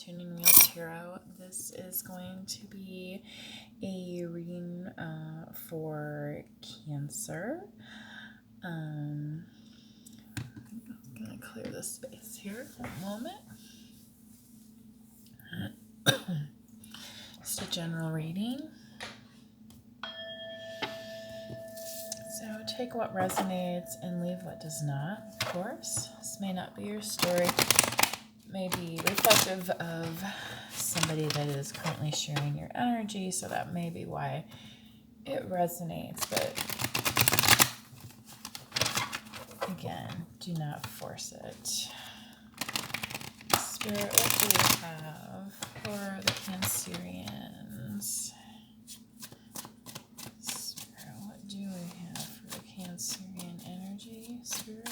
Tuning Wheel Tarot. This is going to be a reading for Cancer. I'm going to clear the space here for a moment. Just a general reading. So take what resonates and leave what does not, of course. This may not be your story. May be reflective of somebody that is currently sharing your energy, so that may be why it resonates. But again, do not force it. Spirit, what do we have for the Cancerians? Spirit, what do we have for the Cancerian energy? Spirit?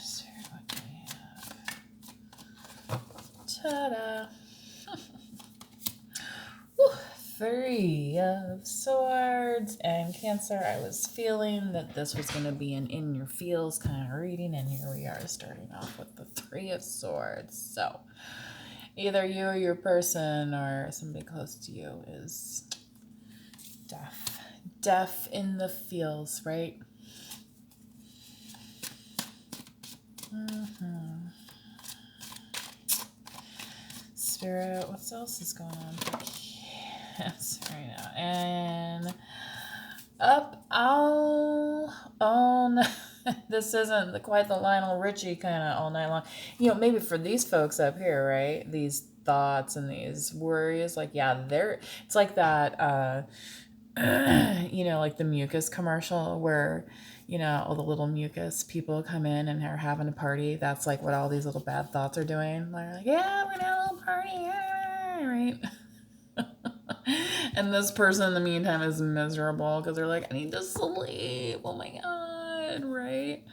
Spirit, what do we have? Ta-da! Whew, 3 of Swords. And Cancer, I was feeling that this was going to be an in your feels kind of reading, and here we are starting off with the 3 of Swords. So either you or your person or somebody close to you is deaf in the feels, right? Spirit, what else is going on for Cancer right now? And no. This isn't quite the Lionel Richie kind of all night long. Maybe for these folks up here, right? These thoughts and these worries, like, yeah, it's like that, like the mucus commercial where, all the little mucus people come in and are having a party. That's like what all these little bad thoughts are doing. They're like, yeah, we're gonna have a little party, yeah, right? And this person in the meantime is miserable because they're like, I need to sleep. Oh my God, right?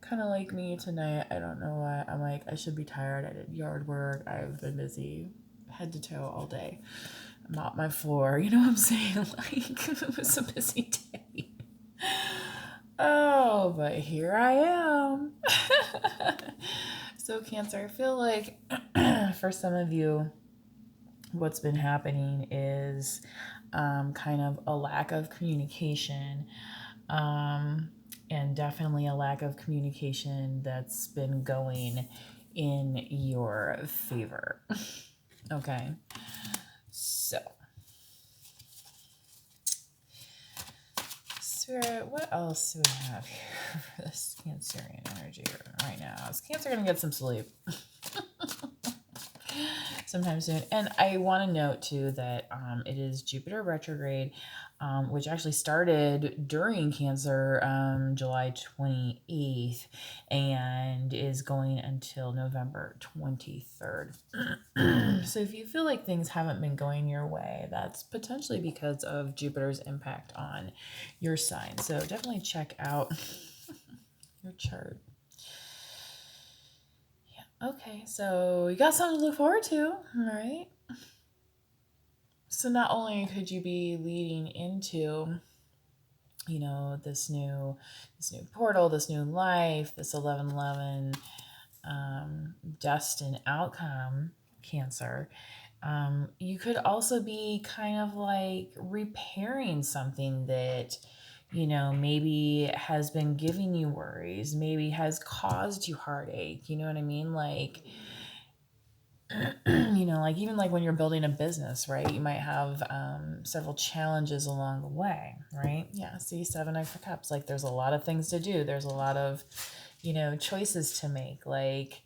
Kind of like me tonight. I don't know why. I'm like, I should be tired. I did yard work. I've been busy head to toe all day. I mopped my floor. You know what I'm saying? Like, it was a busy day. Oh, but here I am. So Cancer, I feel like for some of you, what's been happening is kind of a lack of communication, and definitely a lack of communication that's been going in your favor. Okay, so Spirit, what else do we have here for this Cancerian energy right now? Is Cancer going to get some sleep? Sometime soon. And I want to note too that it is Jupiter retrograde, which actually started during Cancer July 28th and is going until November 23rd. So if you feel like things haven't been going your way, that's potentially because of Jupiter's impact on your sign. So definitely check out your chart. Okay, so you got something to look forward to, right? So not only could you be leading into, this new portal, this new life, this 11/11 destined outcome, Cancer, you could also be kind of like repairing something that maybe has been giving you worries, maybe has caused you heartache. You know what I mean? Like, like even like when you're building a business, right? You might have several challenges along the way, right? Yeah, see, 7 of Cups. Like, there's a lot of things to do. There's a lot of, choices to make. Like,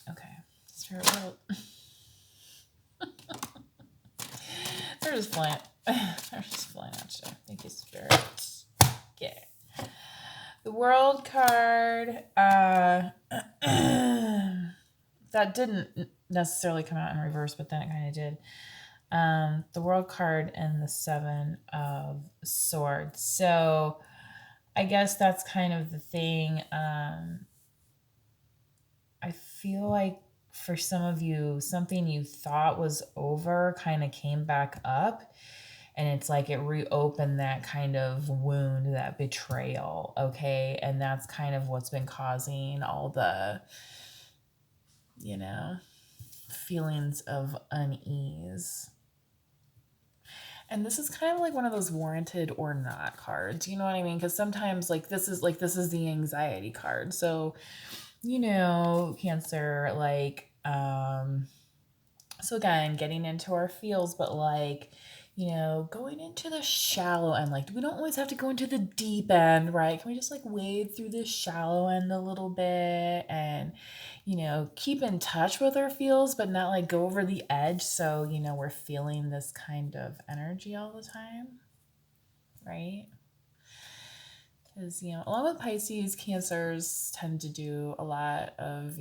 okay, Spirit World. They're just flying. They're just flying at you. Thank you, Spirit. Okay. The World card. That didn't necessarily come out in reverse, but then it kind of did. The World card and the 7 of Swords. So I guess that's kind of the thing. I feel like for some of you, something you thought was over kind of came back up. And it's like it reopened that kind of wound, that betrayal, okay? And that's kind of what's been causing all the, you know, feelings of unease. And this is kind of like one of those warranted or not cards. You know what I mean? Because sometimes this is the anxiety card. So, Cancer, so again, getting into our feels, but going into the shallow end. Like, we don't always have to go into the deep end, right? Can we just wade through the shallow end a little bit and, keep in touch with our feels, but not go over the edge. So, we're feeling this kind of energy all the time, right? Because, along with Pisces, Cancers tend to do a lot of,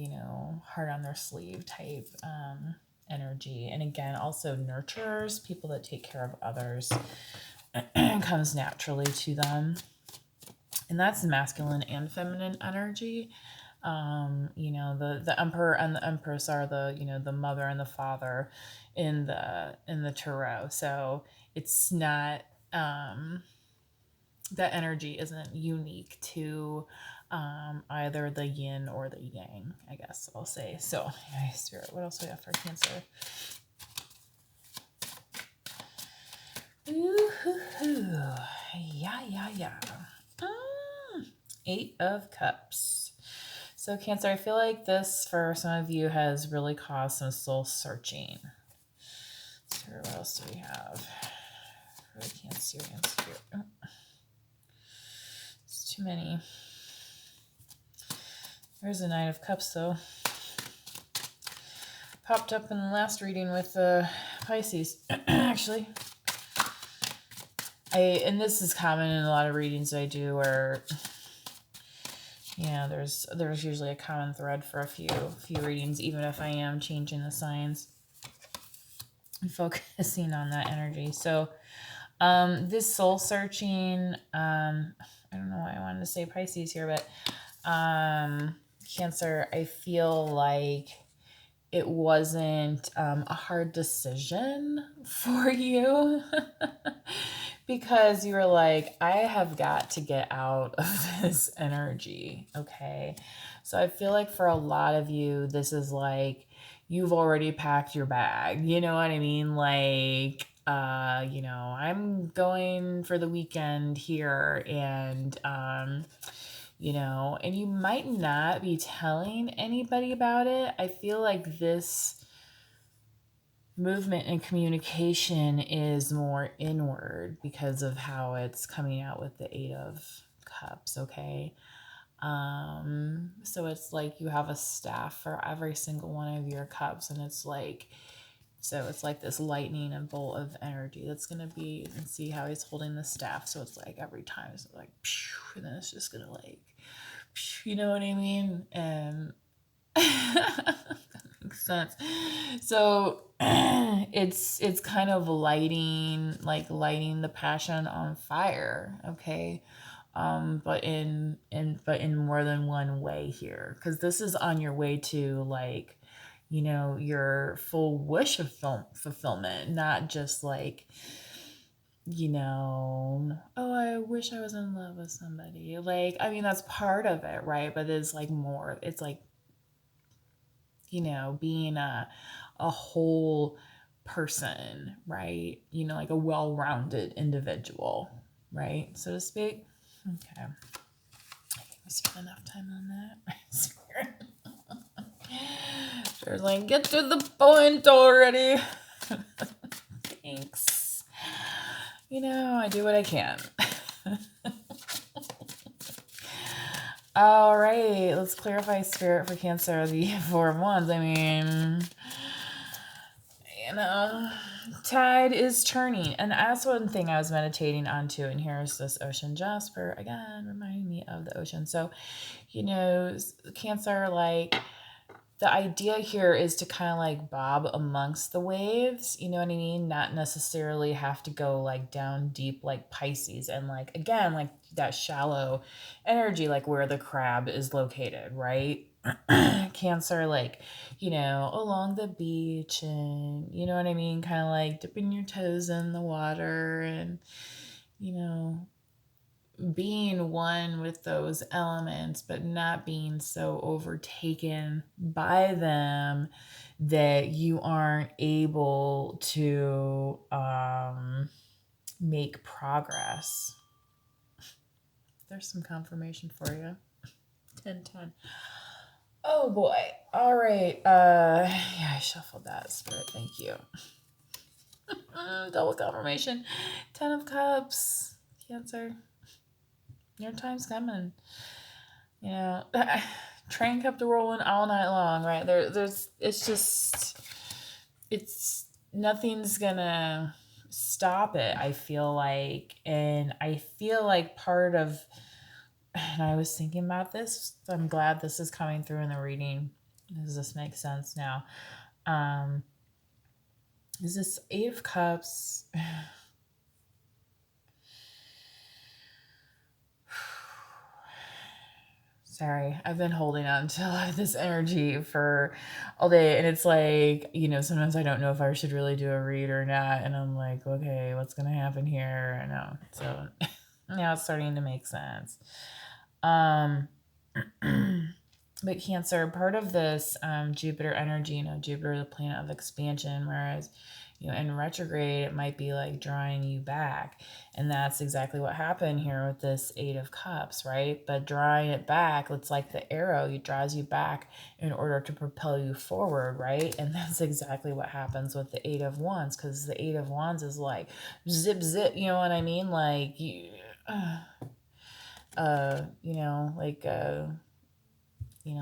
heart on their sleeve type energy. And again, also nurturers, people that take care of others, comes naturally to them. And that's masculine and feminine energy. The emperor and the empress are the mother and the father in the tarot. So it's not, that energy isn't unique to either the yin or the yang, I guess I'll say. So, Spirit, what else do we have for Cancer? Ooh, yeah. 8 of Cups. So, Cancer, I feel like this, for some of you, has really caused some soul searching. So, what else do we have for the Cancerian Spirit? Oh. It's too many. There's a 9 of Cups, though. Popped up in the last reading with Pisces, actually. And this is common in a lot of readings I do, where there's usually a common thread for a few readings, even if I am changing the signs and focusing on that energy. So this soul searching, I don't know why I wanted to say Pisces here, but Cancer, I feel like it wasn't a hard decision for you because you were like, I have got to get out of this energy, okay? So I feel like for a lot of you, this is like you've already packed your bag, you know what I mean? I'm going for the weekend here, and and you might not be telling anybody about it. I feel like this movement and communication is more inward because of how it's coming out with the 8 of Cups, okay? So it's like you have a staff for every single one of your cups, and it's like this lightning and bolt of energy that's going to be, and see how he's holding the staff. So it's like every time it's like, and then it's just going to you know what I mean? And that makes sense. So it's kind of lighting the passion on fire, okay? But in more than one way here, because this is on your way to your full wish of fulfillment, not just oh, I wish I was in love with somebody. That's part of it, right? But it's more, it's being a whole person, right? A well-rounded individual, right? So to speak. Okay. I think we spent enough time on that. Sure, get to the point already. Thanks. I do what I can. All right, let's clarify Spirit for Cancer, the 4 of Wands. I mean, tide is turning. And that's one thing I was meditating on too. And here's this ocean jasper, again, reminding me of the ocean. So, Cancer, the idea here is to kind of bob amongst the waves, you know what I mean? Not necessarily have to go down deep like Pisces, and again, that shallow energy, where the crab is located, right? Cancer, like, along the beach, and you know what I mean? Kind of like dipping your toes in the water, and, you know, being one with those elements, but not being so overtaken by them that you aren't able to make progress. There's some confirmation for you. 10-10. Oh boy. All right. Yeah, I shuffled that, Spirit. Thank you. Double confirmation. 10 of Cups. Cancer. Your time's coming. Train kept rolling all night long, right? It's nothing's gonna stop it, I feel like. And I feel like and I was thinking about this, so I'm glad this is coming through in the reading. Does this make sense now? Is this 8 of Cups? Sorry, I've been holding on to a lot of this energy for all day, and it's like, sometimes I don't know if I should really do a read or not, and I'm like, okay, what's gonna happen here? I know. So now it's starting to make sense. But Cancer, part of this Jupiter energy, Jupiter, the planet of expansion, whereas, in retrograde, it might be like drawing you back. And that's exactly what happened here with this 8 of Cups, right? But drawing it back, it's like the arrow, it draws you back in order to propel you forward, right? And that's exactly what happens with the 8 of Wands, because the 8 of Wands is like zip, zip, you know what I mean? Like,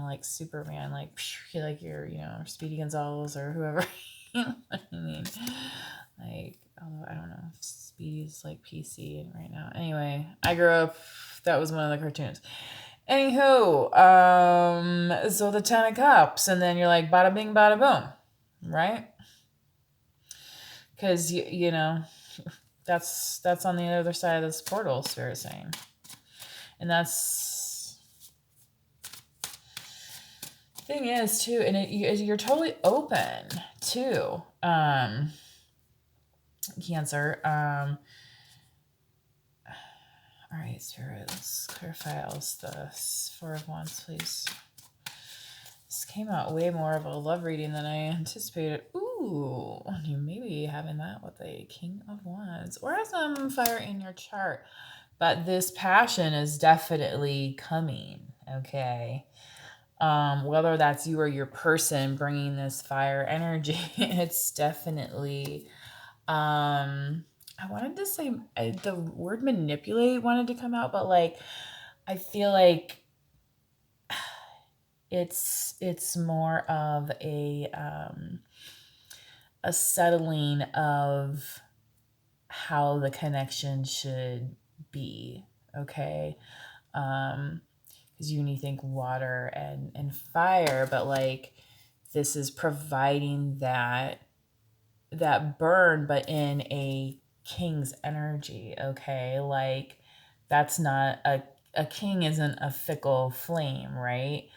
like Superman, like you're, Speedy Gonzalez or whoever. You know what I mean? Like, although I don't know if Speedy's like PC right now. Anyway, I grew up, that was one of the cartoons. Anywho, so the 10 of Cups, and then you're like, bada bing, bada boom, right? Because, that's on the other side of this portal, Spirit saying. And that's... thing is too, and you're totally open too, Cancer. All right, Spirit, let's clarify else this 4 of Wands, please. This came out way more of a love reading than I anticipated. Ooh, you may be having that with a King of Wands or some fire in your chart, but this passion is definitely coming. Okay. Whether that's you or your person bringing this fire energy, it's definitely, I wanted to say the word manipulate wanted to come out, but like, I feel like it's more of a settling of how the connection should be. Okay. Because you think water and fire, but like this is providing that burn, but in a king's energy. Okay, like that's not a king isn't a fickle flame, right?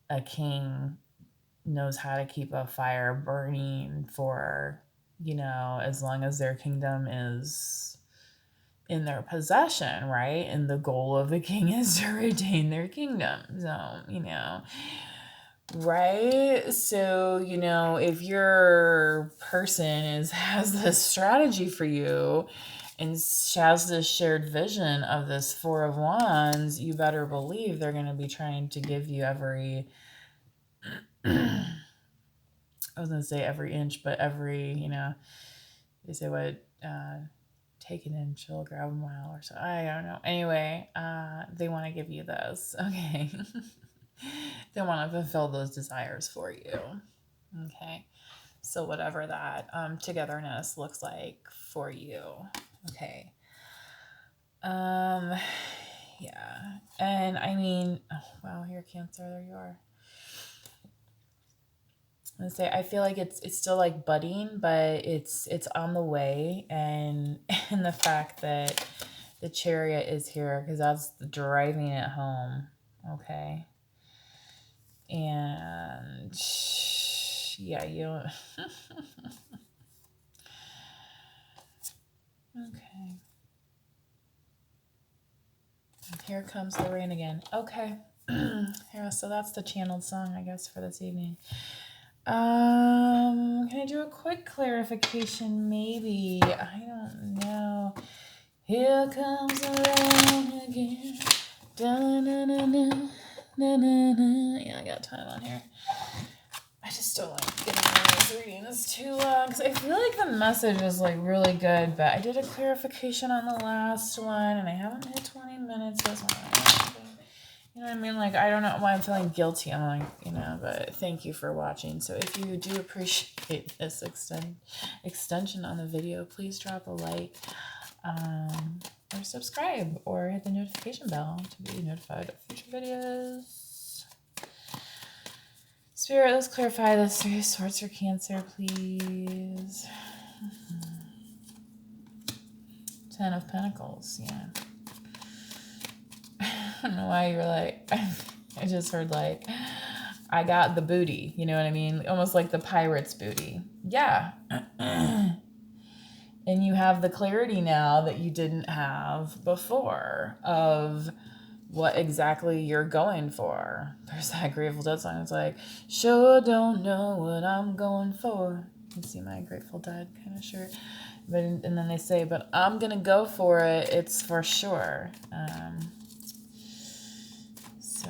A king knows how to keep a fire burning for, as long as their kingdom is in their possession, right? And the goal of the king is to retain their kingdom. So, right? So, if your person has this strategy for you and has this shared vision of this 4 of Wands, you better believe they're going to be trying to give you every, I was going to say every inch, but every, they say what, take an inch, she'll grab a mile or so. I don't know. Anyway, they want to give you those. Okay. They want to fulfill those desires for you. Okay. So whatever that togetherness looks like for you. Okay. Yeah. And I mean, oh, wow, here, Cancer, there you are. I say I feel like it's still like budding, but it's on the way, and the fact that the Chariot is here because that's driving it home. Okay. And yeah, you okay. Here comes the rain again. Okay. Here, so that's the channeled song, I guess, for this evening. Can I do a quick clarification? Maybe. I don't know. Here comes the rain again. Da-na-na-na, na-na-na. Yeah, I got time on here. I just don't like getting this reading this too long because I feel like the message was like really good, but I did a clarification on the last one and I haven't hit 20 minutes. So you know what I mean? Like, I don't know why I'm feeling guilty. I'm like, you know, but thank you for watching. So if you do appreciate this extension on the video, please drop a like or subscribe or hit the notification bell to be notified of future videos. Spirit, let's clarify this 3 of Swords for Cancer, please. 10 of Pentacles, yeah. I don't know why you were like, I just heard like, I got the booty, you know what I mean? Almost like the pirate's booty. Yeah. And you have the clarity now that you didn't have before of what exactly you're going for. There's that Grateful Dead song. It's like, sure don't know what I'm going for. You can see my Grateful Dead kind of shirt. But and then they say, but I'm going to go for it. It's for sure. So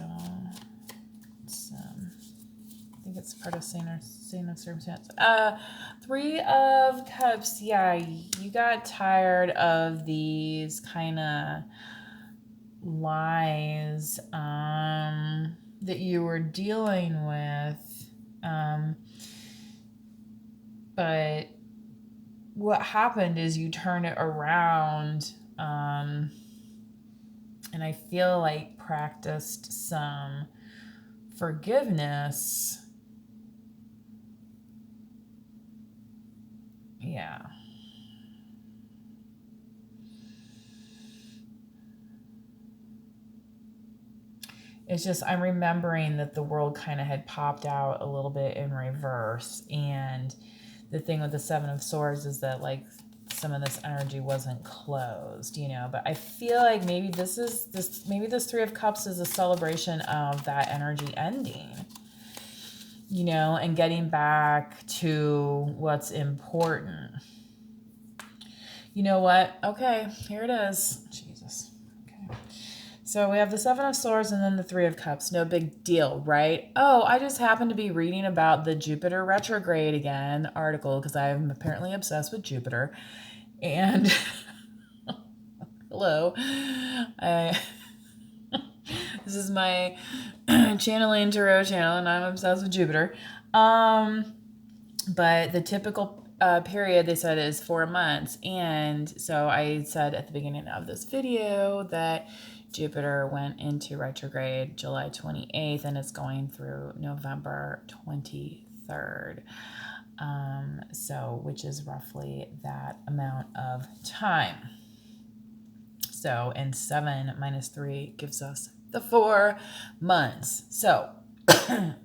it's, I think it's part of same circumstance. 3 of Cups. Yeah, you got tired of these kind of lies that you were dealing with, but what happened is you turned it around, and I feel like practiced some forgiveness. Yeah. It's just, I'm remembering that the world kind of had popped out a little bit in reverse. And the thing with the 7 of Swords is that like some of this energy wasn't closed, you know, but I feel like maybe maybe this 3 of Cups is a celebration of that energy ending, you know, and getting back to what's important. You know what? Okay, here it is. Jesus. Okay. So we have the 7 of Swords and then the 3 of Cups. No big deal, right? Oh, I just happened to be reading about the Jupiter retrograde again article because I'm apparently obsessed with Jupiter. And hello. This is my channeling tarot channel and I'm obsessed with Jupiter. But the typical period they said is 4 months. And so I said at the beginning of this video that Jupiter went into retrograde July 28th and it's going through November 23rd. So which is roughly that amount of time. So, and 7 minus 3 gives us the 4 months. So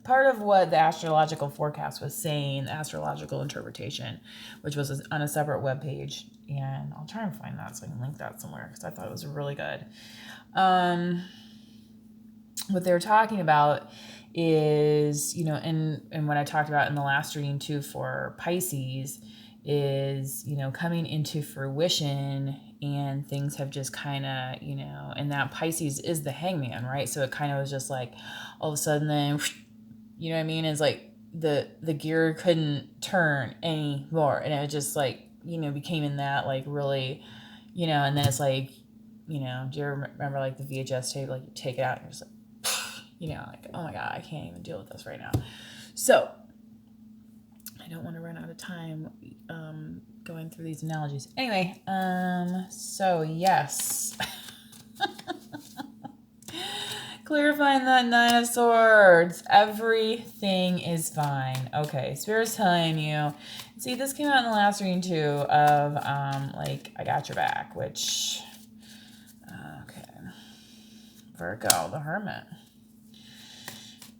part of what the astrological forecast was saying, the astrological interpretation, which was on a separate webpage, and I'll try and find that so I can link that somewhere because I thought it was really good. What they were talking about is, you know, and what I talked about in the last reading too for Pisces is, you know, coming into fruition and things have just kind of, you know, and that Pisces is the hangman, right? So it kind of was just like all of a sudden then, you know what I mean? It's like the gear couldn't turn anymore. And it was just like, you know, became in that like really, you know, and then it's like, you know, do you remember like the VHS tape, like you take it out and you're just like, you know, like, oh my God, I can't even deal with this right now. So I don't want to run out of time going through these analogies. Anyway, so yes. Clarifying that 9 of Swords. Everything is fine. Okay, Spirit's telling you. See, this came out in the last reading too of like, I got your back, which, okay. Virgo, the Hermit.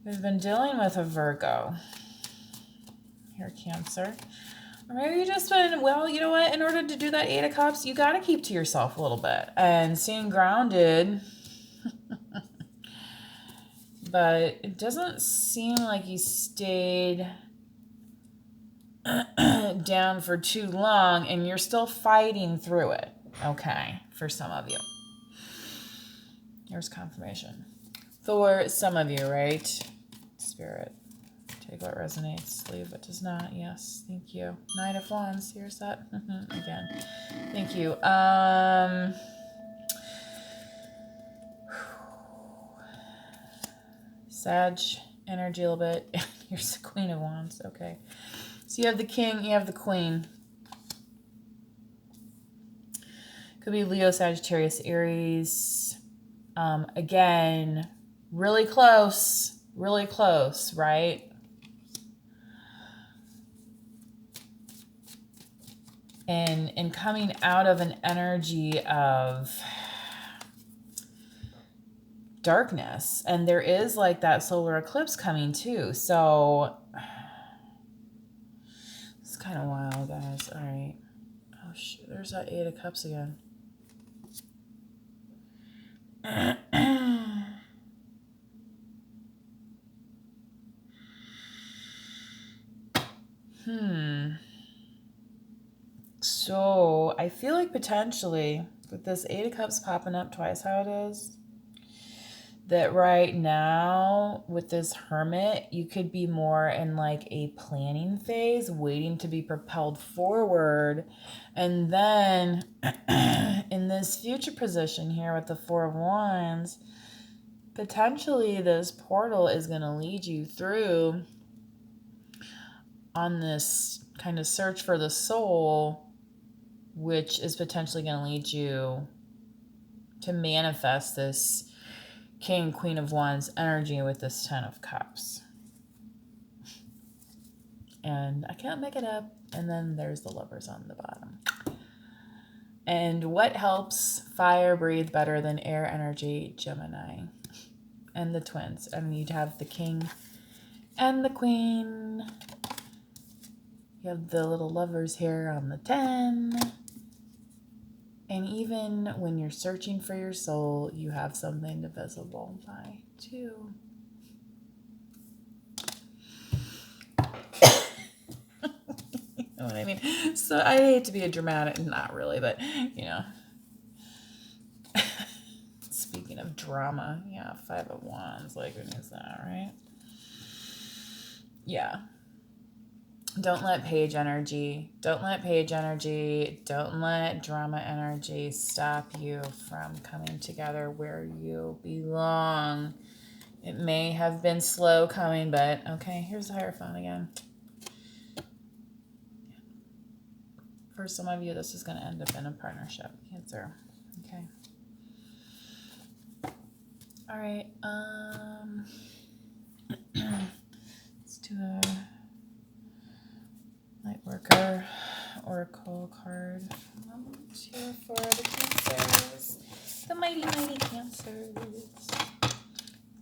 We've been dealing with a Virgo. Here, Cancer. Or maybe you just been, well, you know what? In order to do that Eight of Cups, you got to keep to yourself a little bit. And staying grounded. But it doesn't seem like you stayed down for too long and you're still fighting through it. Okay, for some of you. Here's confirmation. For some of you, right? Spirit. Take what resonates, leave what does not. Yes, thank you. Knight of Wands, here's that again. Thank you. Sag energy a little bit. Here's the Queen of Wands. Okay. So you have the King, you have the Queen. Could be Leo, Sagittarius, Aries. Again, really close, right? And coming out of an energy of darkness. And there is like that solar eclipse coming too. So it's kind of wild, guys. All right. Oh, shoot. There's that Eight of Cups again. So I feel like potentially with this Eight of Cups popping up twice how it is, that right now with this Hermit, you could be more in like a planning phase, waiting to be propelled forward. And then in this future position here with the Four of Wands, potentially this portal is going to lead you through on this kind of search for the soul, which is potentially going to lead you to manifest this King, Queen of Wands energy with this Ten of Cups. And I can't make it up. And then there's the Lovers on the bottom. And what helps fire breathe better than air energy? Gemini. And the twins. And you'd have the King and the Queen. You have the little Lovers here on the 10. And even when you're searching for your soul, you have something divisible by 2. You know what I mean? So I hate to be a dramatic, not really, but you know. Speaking of drama, yeah, 5 of Wands, like when is that, right? Yeah. Don't let page energy, don't let drama energy stop you from coming together where you belong. It may have been slow coming, but okay, here's the Hierophant again. For some of you, this is going to end up in a partnership, Cancer. Okay. All right. Let's do a Lightworker Oracle card. Here for the Cancers. The mighty, mighty Cancers.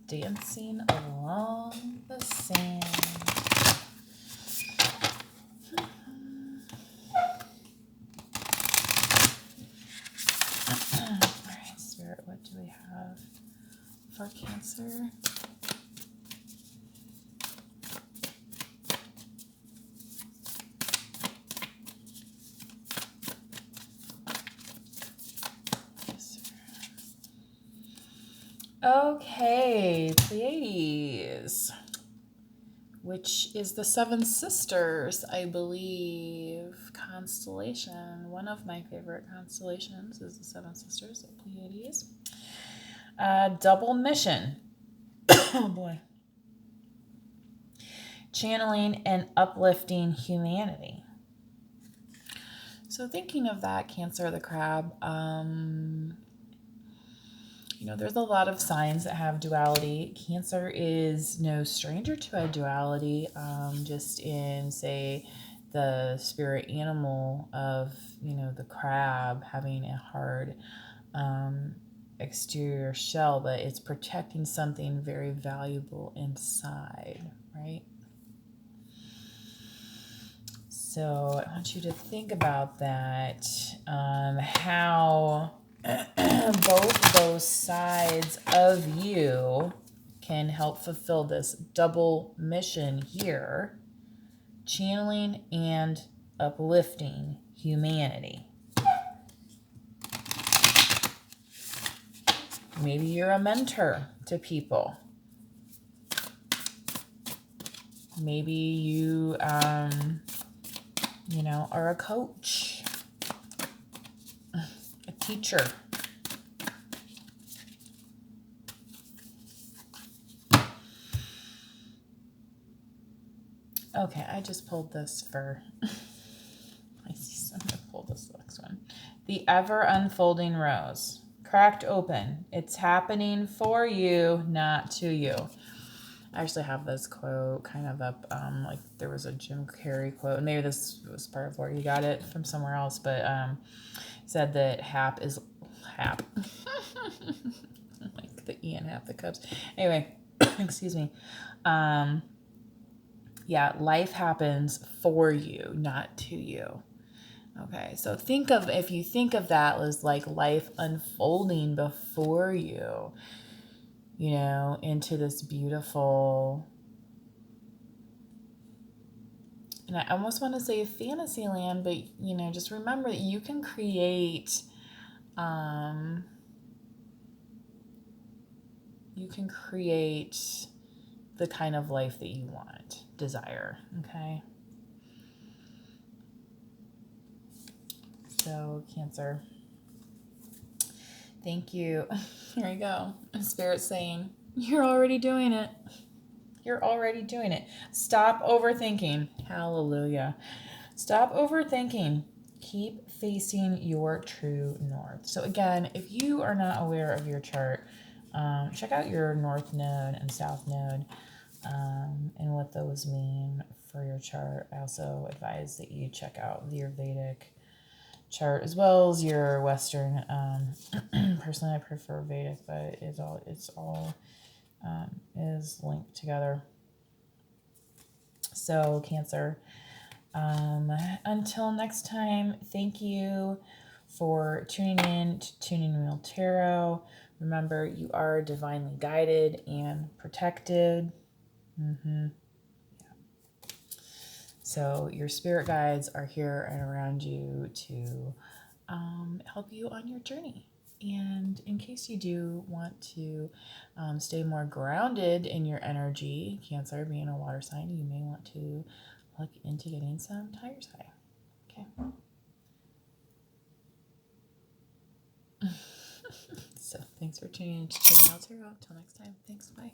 Dancing along the sand. Alright, Spirit, what do we have for Cancer? Okay, Pleiades, which is the Seven Sisters, I believe, constellation. One of my favorite constellations is the Seven Sisters of Pleiades. Double mission. Oh boy. Channeling and uplifting humanity. So thinking of that, Cancer, the Crab, you know, there's a lot of signs that have duality. Cancer is no stranger to a duality, just in, say, the spirit animal of, you know, the crab having a hard exterior shell, but it's protecting something very valuable inside, right? So I want you to think about that, how both those sides of you can help fulfill this double mission here, channeling and uplifting humanity. Maybe you're a mentor to people. Maybe you, are a coach, a teacher. Okay, I just pulled this for, I see, so I'm going to pull this next one. The ever unfolding rose, cracked open. It's happening for you, not to you. I actually have this quote kind of up, like there was a Jim Carrey quote, and maybe this was part of where you got it from somewhere else, but said that hap is hap. Like the E and half the cups. Anyway, excuse me. Yeah, life happens for you, not to you. Okay, so if you think of that as like life unfolding before you, into this beautiful, and I almost want to say fantasy land, but, just remember that you can create, the kind of life that you want, desire, okay? So, Cancer, thank you. Here you go. Spirit's saying, you're already doing it. You're already doing it. Stop overthinking. Hallelujah. Stop overthinking. Keep facing your true north. So again, if you are not aware of your chart, check out your north node and south node, and what those mean for your chart. I also advise that you check out your Vedic chart as well as your Western. Personally, I prefer Vedic, but it's all is linked together. So, Cancer, until next time, thank you for tuning in to Tuning Wheel Tarot. Remember, you are divinely guided and protected. Yeah. So your spirit guides are here and around you to help you on your journey. And in case you do want to stay more grounded in your energy, Cancer being a water sign, you may want to look into getting some tiger's eye. Okay. So thanks for tuning in to Tuning Out Tarot. Until next time, thanks. Bye.